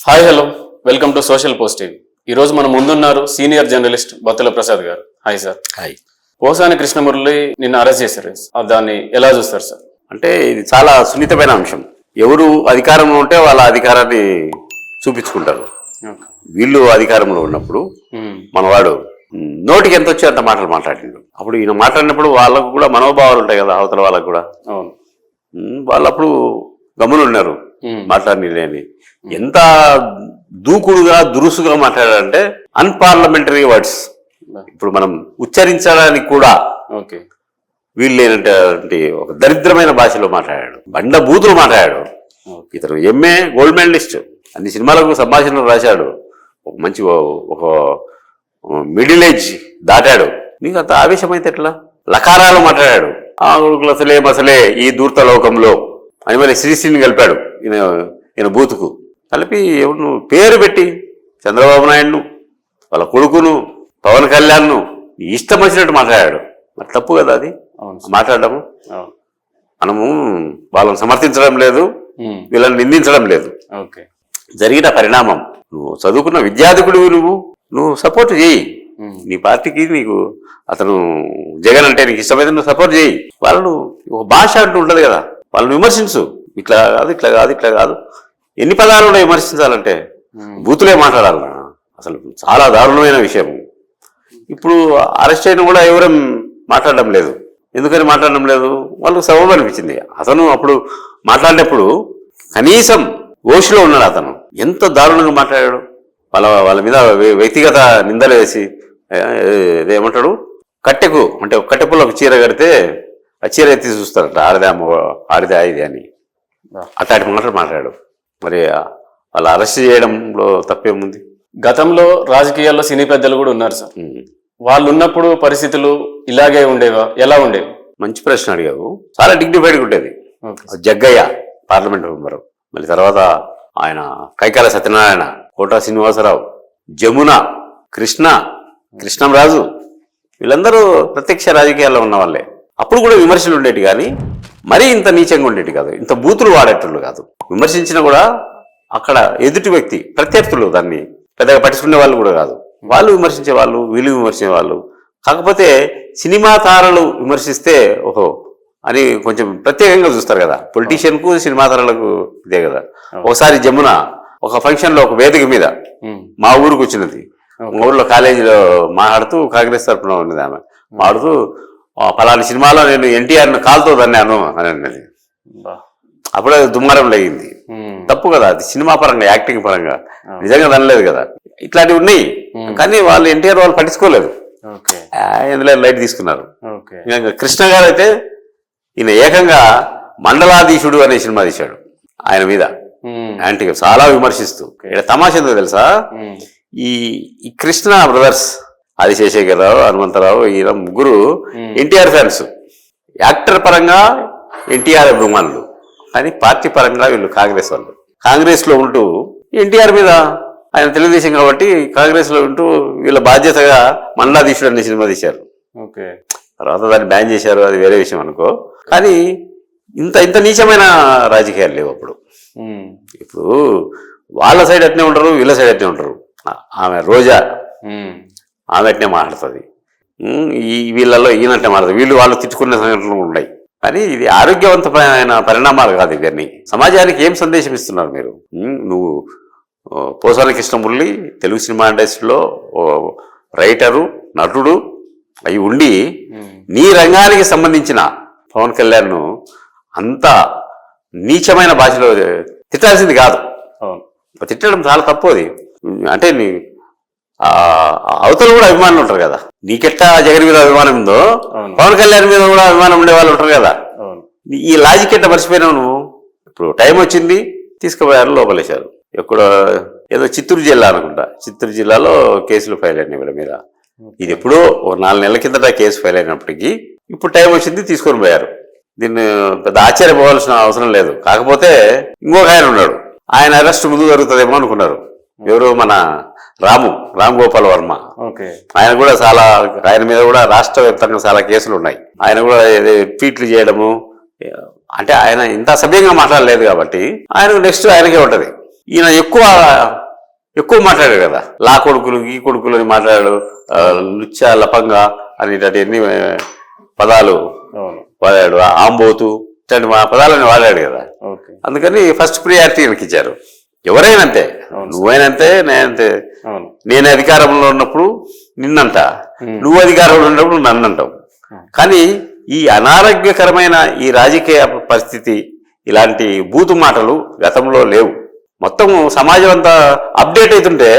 Hi hello welcome to social post TV. ఈ రోజు మన ముందున్నారు సీనియర్ జర్నలిస్ట్ బత్తుల ప్రసాద్ గారు. Hi sir. Hi. Posani Krishnamurali నిన్న అరెస్ట్ చేశారు. దాన్ని ఎలా చూస్తారు సార్? అంటే ఇది చాలా సున్నితమైన అంశం. ఎవరు అధికారంలో ఉంటే వాళ్ళ అధికారాన్ని చూపించుకుంటారు. వీళ్ళు అధికారంలో ఉన్నప్పుడు మనవాడు నోటికి ఎంత వచ్చి అంత మాటలు మాట్లాడిండు. అప్పుడు ఈయన మాట్లాడినప్పుడు వాళ్ళకు కూడా మనోభావాలు ఉంటాయి కదా, అవతల వాళ్ళకు కూడా. వాళ్ళు అప్పుడు గమనున్నారు మాట్లాడి లేని. ఎంత దూకుడుగా దురుసుగా మాట్లాడారంటే అన్పార్లమెంటరీ వర్డ్స్. ఇప్పుడు మనం ఉచ్చరించడానికి కూడా వీళ్ళు లేనటువంటి ఒక దరిద్రమైన భాషలో మాట్లాడాడు. బండ బూతులు మాట్లాడాడు. ఇతను ఎంఏ గోల్డ్ మెడలిస్ట్, అన్ని సినిమాలకు సంభాషణలు రాశాడు. ఒక మంచి ఒక మిడిల్ ఏజ్ దాటాడు. నీకు అంత ఆవేశమైతే ఎట్లా? లకారాలు మాట్లాడాడు. అసలే మసలే ఈ దూర్త లోకంలో అని మరి శ్రీశ్రీని కలిపాడు ఈయన బూతుకు. కలిపి ఎవరు పేరు పెట్టి చంద్రబాబు నాయుడును, వాళ్ళ కొడుకును, పవన్ కళ్యాణ్ను ఇష్టం వచ్చినట్టు మాట్లాడాడు. మరి తప్పు కదా అది మాట్లాడము. మనము వాళ్ళని సమర్థించడం లేదు, వీళ్ళని నిందించడం లేదు. జరిగిన పరిణామం. నువ్వు చదువుకున్న విద్యార్థికుడివి, నువ్వు సపోర్ట్ చేయి. నీ పార్టీకి నీకు అతను జగన్ అంటే నీకు ఇష్టమైతే నువ్వు సపోర్ట్ చేయి. వాళ్ళను ఒక భాష అంటూ ఉంటుంది కదా, వాళ్ళని విమర్శించు. ఇట్లా కాదు, ఇట్లా కాదు, ఇట్లా కాదు. ఎన్ని పదాలు ఉన్నాయి విమర్శించాలంటే? బూతులే మాట్లాడాలన్నా. అసలు చాలా దారుణమైన విషయం. ఇప్పుడు అరెస్ట్ అయిన కూడా ఎవరేం మాట్లాడడం లేదు. ఎందుకని మాట్లాడడం లేదు? వాళ్ళకు సబబు అనిపించింది. అతను అప్పుడు మాట్లాడినప్పుడు కనీసం ఓషిలో ఉన్నాడు. అతను ఎంత దారుణంగా మాట్లాడాడు. వాళ్ళ మీద వ్యక్తిగత నిందలు వేసి ఏమంటాడు, కట్టెకు అంటే కట్టెపుల్ల ఒక చీర కడితే ఆ చీర ఎత్తి చూస్తారట, ఆడిదే ఇది అని. అట్లాంటి మాటలు మాట్లాడాడు. మరి వాళ్ళు అరెస్ట్ చేయడంలో తప్పేముంది? గతంలో రాజకీయాల్లో సినీ పెద్దలు కూడా ఉన్నారు సార్. వాళ్ళు ఉన్నప్పుడు పరిస్థితులు ఇలాగే ఉండేవా, ఎలా ఉండేవి? మంచి ప్రశ్న అడిగావు. చాలా డిగ్నిఫైడ్గా ఉండేది. జగ్గయ్య పార్లమెంట్ మెంబరు, మళ్ళీ తర్వాత ఆయన కైకాల సత్యనారాయణ, కోటా శ్రీనివాసరావు, జమున, కృష్ణంరాజు, వీళ్ళందరూ ప్రత్యక్ష రాజకీయాల్లో ఉన్న వాళ్ళే. అప్పుడు కూడా విమర్శలు ఉండేవి, కానీ మరీ ఇంత నీచంగా ఉండేవి కాదు, ఇంత బూతులు వాడేటట్లు కాదు. విమర్శించినా కూడా అక్కడ ఎదుటి వ్యక్తి ప్రత్యర్థులు దాన్ని పెద్దగా పట్టించుకునే వాళ్ళు కూడా కాదు. వాళ్ళు విమర్శించే వాళ్ళు, వీళ్ళు విమర్శించే వాళ్ళు. కాకపోతే సినిమా తారలు విమర్శిస్తే ఓహో అని కొంచెం ప్రత్యేకంగా చూస్తారు కదా. పొలిటీషియన్కు సినిమా తారలకు ఇదే కదా. ఒకసారి జమున ఒక ఫంక్షన్లో ఒక వేదిక మీద మా ఊరికి వచ్చినది. మా ఊర్లో కాలేజీలో మాట్లాడుతూ, కాంగ్రెస్ తరఫున ఉన్నది ఆమె మాట్లాడుతూ, పలానా సినిమాలో నేను ఎన్టీఆర్ను కాలుతో తన్నాను అని అన్నది. అప్పుడే దుమ్మారం లేగింది. తప్పు కదా అది, సినిమా పరంగా, యాక్టింగ్ పరంగా నిజంగా తనలేదు కదా. ఇట్లాంటివి ఉన్నాయి, కానీ వాళ్ళు ఎన్టీఆర్ వాళ్ళు పట్టించుకోలేదు. ఎందులో లైట్ తీసుకున్నారు. కృష్ణ గారు అయితే ఈయన ఏకంగా మండలాధీశుడు అనే సినిమా తీశాడు ఆయన మీద యాంటీగా చాలా విమర్శిస్తూ. ఇక్కడ తమాషా ఏందో తెలుసా, ఈ కృష్ణ బ్రదర్స్ ఆదిశేషేఖరరావు, హనుమంతరావు, ఈయన ముగ్గురు ఎన్టీఆర్ ఫ్యాన్స్. యాక్టర్ పరంగా ఎన్టీఆర్ అభిమానులు, కానీ పార్టీ పరంగా వీళ్ళు కాంగ్రెస్ వాళ్ళు. కాంగ్రెస్ లో ఉంటూ ఎన్టీఆర్ మీద, ఆయన తెలుగుదేశం కాబట్టి కాంగ్రెస్ లో ఉంటూ వీళ్ళ బాధ్యతగా మండలాధీశుడు అనే సినిమా తీశారు. తర్వాత దాన్ని బ్యాన్ చేశారు, అది వేరే విషయం అనుకో. కానీ ఇంత నీచమైన రాజకీయాలు లేవు అప్పుడు. ఇప్పుడు వాళ్ళ సైడ్ అట్నే ఉంటారు, వీళ్ళ సైడ్ అట్నే ఉంటారు. ఆమె రోజా ఆమె అట్నే మాట్లాడుతుంది, వీళ్ళల్లో ఈయనట్నే మాట్లాడుతుంది. వీళ్ళు వాళ్ళు తిట్టుకునే సంఘటనలు ఉన్నాయి. కానీ ఇది ఆరోగ్యవంతమైన పరిణామాలు కాదు ఇవన్నీ. సమాజానికి ఏం సందేశం ఇస్తున్నారు మీరు? నువ్వు పోసాని కృష్ణమురళి తెలుగు సినిమా ఇండస్ట్రీలో రైటరు, నటుడు అవి ఉండి నీ రంగానికి సంబంధించిన పవన్ కళ్యాణ్ను అంత నీచమైన భాషలో తిట్టాల్సింది కాదు. తిట్టడం చాలా తప్పు. అది అంటే నీ అవతల కూడా అభిమానులు ఉంటారు కదా. నీకెట్టా జగన్ మీద అభిమానం ఉందో పవన్ కళ్యాణ్ మీద కూడా అభిమానం ఉండే వాళ్ళు ఉంటారు కదా. ఈ లాజిక్ ఎట్ట మర్చిపోయినావు నువ్వు? ఇప్పుడు టైం వచ్చింది, తీసుకుపోయారు, లోపలేశారు. ఎక్కడ ఏదో చిత్తూరు జిల్లా అనుకుంటా, చిత్తూరు జిల్లాలో కేసులు ఫైల్ అయినాయి వీళ్ళ మీద. ఇది ఎప్పుడో ఒక 4 నెలల కిందట కేసు ఫైల్ అయినప్పటికీ ఇప్పుడు టైం వచ్చింది, తీసుకొని పోయారు. దీన్ని పెద్ద ఆశ్చర్యపోవాల్సిన అవసరం లేదు. కాకపోతే ఇంకొక ఆయన ఉన్నాడు, ఆయన అరెస్ట్ ముందు జరుగుతుందేమో అనుకున్నారు. ఎవరు? మన రామ్ గోపాల్ వర్మ. ఆయన కూడా ఆయన మీద కూడా రాష్ట్ర వ్యాప్తంగా చాలా కేసులు ఉన్నాయి. ఆయన కూడా ట్వీట్లు చేయడము, అంటే ఆయన ఇంత సభ్యంగా మాట్లాడలేదు కాబట్టి ఆయన నెక్స్ట్ ఆయనకే ఉంటది. ఈయన ఎక్కువ మాట్లాడాడు కదా, లా కొడుకులు ఈ కొడుకులు అని మాట్లాడాడు, లుచ్చ లపంగా అనేటటువంటి ఎన్ని పదాలు అవును. వాడాడు, ఆంబోతు ఇట్లాంటి పదాలని వాడాడు కదా. ఓకే. అందుకని ఫస్ట్ ప్రియారిటీ ఈయనకి ఇచ్చారు. ఎవరైనా అంతే, నువ్వైనంతే నేనంతే. అవును. నేను అధికారంలో ఉన్నప్పుడు నిన్నంట, నువ్వు అధికారంలో ఉన్నప్పుడు నన్ను అంటావు. కానీ ఈ అనారోగ్యకరమైన ఈ రాజకీయ పరిస్థితి, ఇలాంటి బూతు మాటలు గతంలో లేవు. మొత్తం సమాజం అంతా అప్డేట్ అవుతుంటే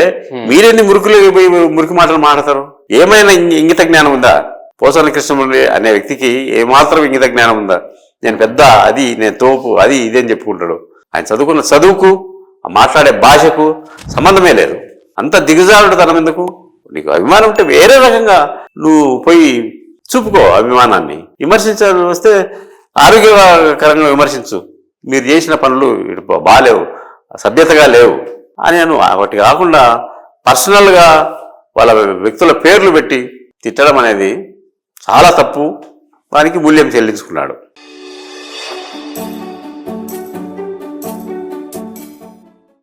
మీరెన్ని మురికి మాటలు మాట్లాడతారు? ఏమైనా ఇంగిత జ్ఞానం ఉందా? పోసాని కృష్ణమురళి అనే వ్యక్తికి ఏమాత్రం ఇంగిత జ్ఞానం ఉందా? నేను పెద్ద అది, నేను తోపు, అది ఇది అని చెప్పుకుంటాడు. ఆయన చదువుకున్న చదువుకు, మాట్లాడే భాషకు సంబంధమే లేదు. అంత దిగజారుడు తనం ఎందుకు? నీకు అభిమానం ఉంటే వేరే రకంగా నువ్వు పోయి చూపుకో అభిమానాన్ని. విమర్శించాలని వస్తే ఆరోగ్యకరంగా విమర్శించు. మీరు చేసిన పనులు బాగాలేవు, సభ్యతగా లేవు అని వాటి కాకుండా పర్సనల్గా వాళ్ళ వ్యక్తుల పేర్లు పెట్టి తిట్టడం అనేది చాలా తప్పు. వానికి మూల్యం చెల్లించుకున్నాడు.